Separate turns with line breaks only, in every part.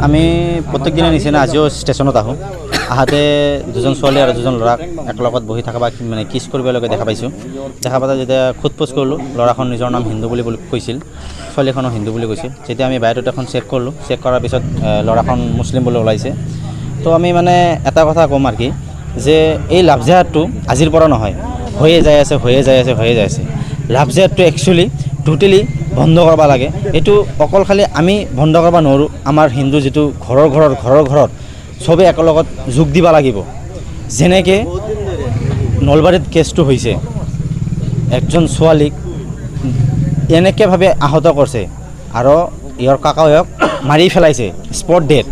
আমি প্ৰত্যেক দিনে নিচিনা আজিও ষ্টেচনত আহোঁ আহাতে দুজন ছোৱালী আৰু দুজন ল'ৰাক একেলগত বহি থকা বা মানে কিছ কৰিবলৈকে দেখা পাইছোঁ দেখা পাতে যেতিয়া সোধ-পোছ কৰিলোঁ ল'ৰাখন নিজৰ নাম হিন্দু বুলি কৈছিল ছোৱালীখনো হিন্দু বুলি কৈছিল যেতিয়া আমি বায়'ডাটাখন চেক কৰিলোঁ চেক কৰাৰ পিছত ল'ৰাখন মুছলিম বুলি ওলাইছে তো আমি মানে এটা কথা ক'ম আৰু কি যে এই লাভ জেহাদটো আজিৰ পৰা নহয় হৈয়ে যাই আছে লাভ জেহাদটো একচুৱেলি টোটেলি বন্ধ কৰিব লাগে এইটো অকল খালি আমি বন্ধ কৰিব নোৱাৰোঁ আমাৰ হিন্দু যিটো ঘৰৰ চবেই একেলগত যোগ দিব লাগিব যেনেকৈ নলবাৰীত কেছটো হৈছে একজন ছোৱালীক এনেকৈভাৱে আহত কৰিছে আৰু ইয়াৰ কাকাক মাৰি পেলাইছে স্পট ডেথ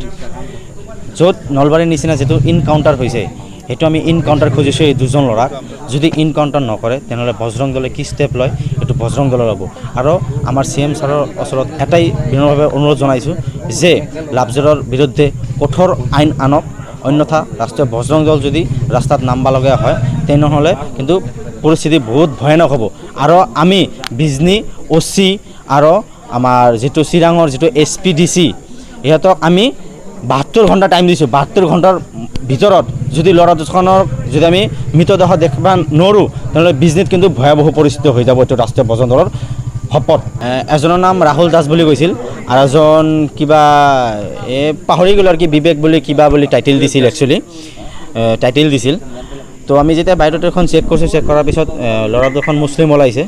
য'ত নলবাৰীৰ নিচিনা যিটো ইনকাউণ্টাৰ হৈছে সেইটো আমি ইনকাউণ্টাৰ খুজিছোঁ এই দুজন ল'ৰাক যদি ইনকাউণ্টাৰ নকৰে তেনেহ'লে বজৰং দলে কি ষ্টেপ লয় এইটো বজৰং দলে ল'ব আৰু আমাৰ CM ছাৰৰ ওচৰত এটাই বিনম্ৰভাৱে অনুৰোধ জনাইছোঁ যে লাভজেহাদৰ বিৰুদ্ধে কঠোৰ আইন আনক অন্যথা ৰাষ্ট্ৰীয় বজৰং দল যদি ৰাস্তাত নামিবলগীয়া হয় তেনেহ'লে কিন্তু পৰিস্থিতি বহুত ভয়ানক হ'ব আৰু আমি বিজনী OC আৰু আমাৰ যিটো চিৰাঙৰ যিটো SPDC ইহঁতক আমি 72 ঘণ্টা টাইম দিছোঁ 72 ঘণ্টাৰ ভিতৰত যদি ল'ৰা দুজনৰ যদি আমি মৃতদেহ দেখিব নোৱাৰোঁ তেনেহ'লে বিজনীত কিন্তু ভয়াৱহ পৰিস্থিতি হৈ যাব এইটো ৰাষ্ট্ৰীয় বজৰং দলৰ শপত এজনৰ নাম ৰাহুল দাস বুলি কৈছিল আৰু এজন কিবা পাহৰি গ'ল আৰু কি বিবেক বুলি কিবা বুলি টাইটেল দিছিল তো আমি যেতিয়া বায়'ডাটাখন চেক কৰিছোঁ চেক কৰাৰ পিছত ল'ৰা দুখন মুছলিম ওলাইছে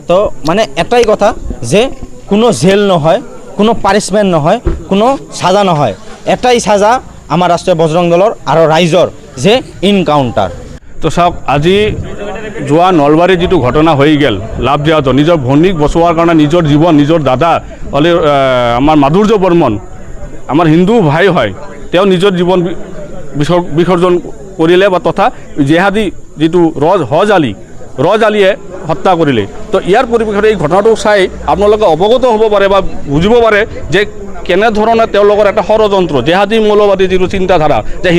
তো মানে এটাই কথা যে কোনো জেল নহয় কোনো পানিছমেণ্ট নহয় কোনো সাজা নহয় এটাই সাজা আমাৰ ৰাষ্ট্ৰীয় বজৰং দলৰ আৰু ৰাইজৰ যে ইনকাউণ্টাৰ
তো চাওক আজি যোৱা নলবাৰীত যিটো ঘটনা হৈ গ'ল লাভ জেহাদৰ নিজৰ ভনীক বচোৱাৰ কাৰণে নিজৰ জীৱন নিজৰ দাদা হ'লে আমাৰ মাধুৰ্য বৰ্মন আমাৰ হিন্দু ভাই হয় তেওঁ নিজৰ জীৱন বিসৰ্জন কৰিলে বা তথা জেহাদী যিটো ৰজ আলীয়ে হত্যা কৰিলে তো ইয়াৰ পৰিপ্ৰেক্ষিতত এই ঘটনাটো চাই আপোনালোকে অৱগত হ'ব পাৰে বা বুজিব পাৰে যে কেনেধৰণে তেওঁলোকৰ এটা ষড়যন্ত্ৰ জেহাদী মৌলবাদী যিটো চিন্তাধাৰা যে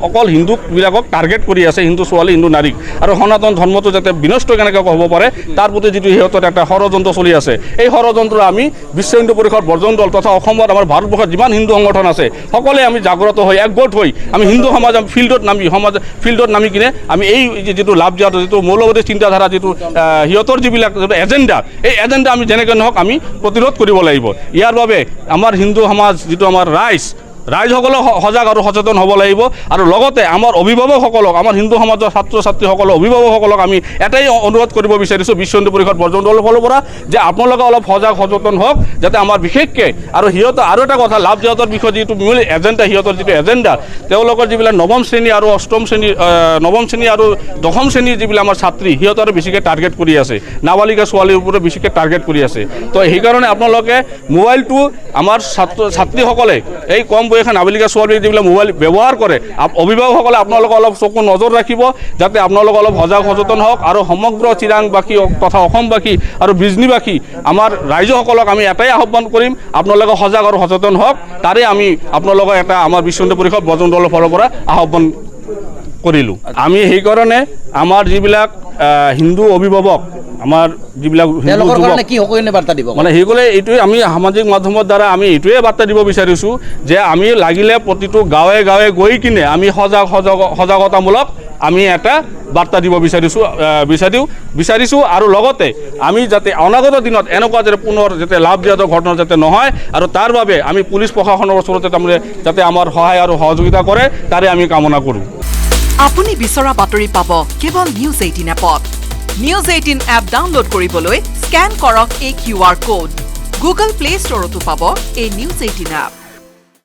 অকল হিন্দুবিলাকক টাৰ্গেট কৰি আছে হিন্দু ছোৱালী হিন্দু নাৰীক আৰু সনাতন ধৰ্মটো যাতে বিনষ্ট কেনেকৈ হ'ব পাৰে তাৰ প্ৰতি যিটো সিহঁতৰ এটা ষড়যন্ত্ৰ চলি আছে এই ষড়যন্ত্ৰ আমি বিশ্ব হিন্দু পৰিষদ বজৰং দল তথা অসমত আমাৰ ভাৰতবৰ্ষত যিমান হিন্দু সংগঠন আছে সকলোৱে আমি জাগ্ৰত হৈ একগোট হৈ আমি হিন্দু সমাজ ফিল্ডত নামি কিনে আমি এই যিটো লাভ জেহাদৰ যিটো মৌলবাদী চিন্তাধাৰা যিটো সিহঁতৰ যিবিলাক এজেণ্ডা এই এজেণ্ডা আমি যেনেকৈ নহওক আমি প্ৰতিৰোধ কৰিব লাগিব ইয়াৰ বাবে আমাৰ হিন্দু সমাজ যিটো আমাৰ ৰাইজসকলে সজাগ আৰু সচেতন হ'ব লাগিব আৰু লগতে আমাৰ অভিভাৱকসকলক আমাৰ হিন্দু সমাজৰ ছাত্ৰ ছাত্ৰীসকলৰ অভিভাৱকসকলক আমি এটাই অনুৰোধ কৰিব বিচাৰিছোঁ বিশ্ব হিন্দু পৰিষদ বজৰং দলৰ ফালৰ পৰা যে আপোনালোকে অলপ সজাগ সচেতন হওক যাতে আমাৰ বিশেষকৈ আৰু সিহঁতৰ আৰু এটা কথা লাভ জেহাদৰ বিষয়ে যিটো মূল এজেণ্ডা সিহঁতৰ যিটো এজেণ্ডা তেওঁলোকৰ যিবিলাক নৱম শ্ৰেণী আৰু দশম শ্ৰেণীৰ যিবিলাক আমাৰ ছাত্ৰী সিহঁতৰ বেছিকৈ টাৰ্গেট কৰি আছে নাবালিকা ছোৱালীৰ ওপৰত বেছিকৈ টাৰ্গেট কৰি আছে তো সেইকাৰণে আপোনালোকে মোবাইলটো আমাৰ ছাত্ৰীসকলে এই কম বয়সীয়া নাবালিকা ছোৱালী যিবিলাক মোবাইল ব্যৱহাৰ কৰে অভিভাৱকসকলে আপোনালোকে অলপ চকু নজৰ ৰাখিব যাতে আপোনালোকে অলপ সজাগ সচেতন হওক আৰু সমগ্ৰ চিৰাংবাসী তথা অসমবাসী আৰু বিজনীবাসী আমাৰ ৰাইজসকলক আমি এটাই আহ্বান কৰিম আপোনালোকে সজাগ আৰু সচেতন হওক তাৰে আমি আপোনালোকক এটা আমাৰ বিশ্ব হিন্দু পৰিষদ বজৰং দলৰ ফালৰ পৰা আহ্বান কৰিলোঁ আমি সেইকাৰণে আমাৰ যিবিলাক হিন্দু অভিভাৱক আমাৰ যিবিলাক মানে সেইসকলে এইটোৱে আমি সামাজিক মাধ্যমৰ দ্বাৰা আমি এইটোৱে বাৰ্তা দিব বিচাৰিছোঁ যে আমি লাগিলে প্ৰতিটো গাঁৱে গৈ কিনে আমি সজাগতামূলক আমি এটা বাৰ্তা দিব বিচাৰিছোঁ আৰু লগতে আমি যাতে অনাগত দিনত এনেকুৱা যাতে পুনৰ যাতে লাভ জেহাদৰ ঘটনা যাতে নহয় আৰু তাৰ বাবে আমি পুলিচ প্ৰশাসনৰ ওচৰতে তাৰমানে যাতে আমাৰ সহায় আৰু সহযোগিতা কৰে তাৰে আমি কামনা কৰোঁ
আপুনি বিচৰা বাতৰি পাব কেৱল নিউজ 18 এপত নিউজ 18 এপ ডাউনলোড কৰিবলৈ স্কেন কৰক এই QR কোড গুগল প্লে ষ্টৰতো পাব এই নিউজ 18 এপ